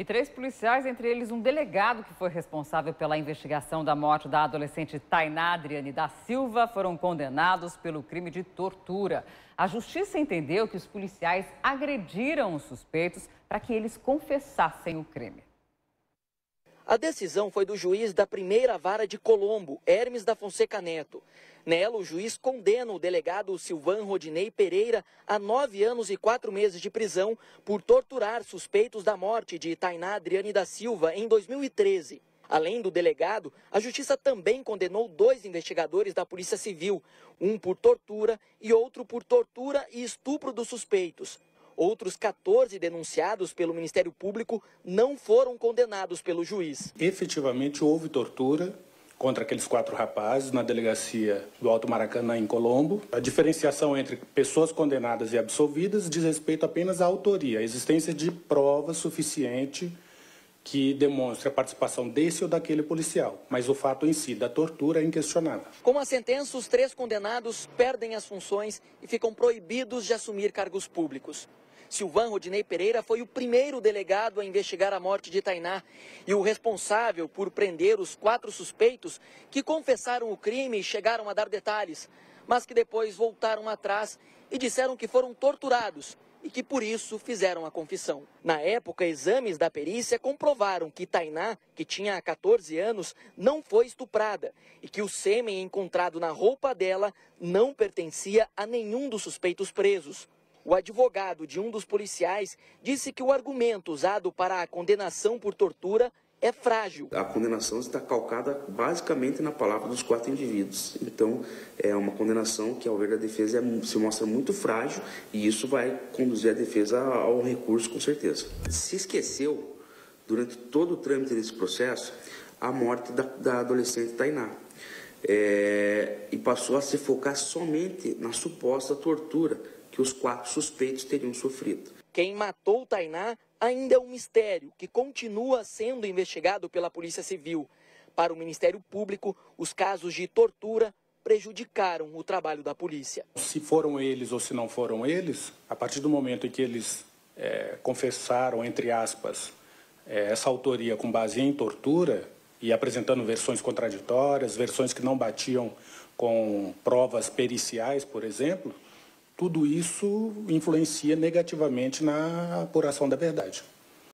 E 3 policiais, entre eles um delegado que foi responsável pela investigação da morte da adolescente Tainá Adriane da Silva, foram condenados pelo crime de tortura. A justiça entendeu que os policiais agrediram os suspeitos para que eles confessassem o crime. A decisão foi do juiz da primeira vara de Colombo, Hermes da Fonseca Neto. Nela, o juiz condena o delegado Silvan Rodinei Pereira a 9 anos e 4 meses de prisão por torturar suspeitos da morte de Tainá Adriane da Silva em 2013. Além do delegado, a justiça também condenou 2 investigadores da Polícia Civil, um por tortura e outro por tortura e estupro dos suspeitos. Outros 14 denunciados pelo Ministério Público não foram condenados pelo juiz. Efetivamente houve tortura contra aqueles 4 rapazes na delegacia do Alto Maracanã, em Colombo. A diferenciação entre pessoas condenadas e absolvidas diz respeito apenas à autoria, a existência de prova suficiente que demonstre a participação desse ou daquele policial. Mas o fato em si da tortura é inquestionável. Com a sentença, os 3 condenados perdem as funções e ficam proibidos de assumir cargos públicos. Silvan Rodinei Pereira foi o primeiro delegado a investigar a morte de Tainá e o responsável por prender os 4 suspeitos que confessaram o crime e chegaram a dar detalhes, mas que depois voltaram atrás e disseram que foram torturados e que por isso fizeram a confissão. Na época, exames da perícia comprovaram que Tainá, que tinha 14 anos, não foi estuprada e que o sêmen encontrado na roupa dela não pertencia a nenhum dos suspeitos presos. O advogado de um dos policiais disse que o argumento usado para a condenação por tortura é frágil. A condenação está calcada basicamente na palavra dos 4 indivíduos. Então, é uma condenação que, ao ver da defesa, se mostra muito frágil e isso vai conduzir a defesa ao recurso, com certeza. Se esqueceu, durante todo o trâmite desse processo, a morte da adolescente Tainá. E passou a se focar somente na suposta tortura que os 4 suspeitos teriam sofrido. Quem matou Tainá ainda é um mistério que continua sendo investigado pela Polícia Civil. Para o Ministério Público, os casos de tortura prejudicaram o trabalho da polícia. Se foram eles ou se não foram eles, a partir do momento em que eles confessaram, entre aspas, essa autoria com base em tortura e apresentando versões contraditórias, versões que não batiam com provas periciais, por exemplo, tudo isso influencia negativamente na apuração da verdade.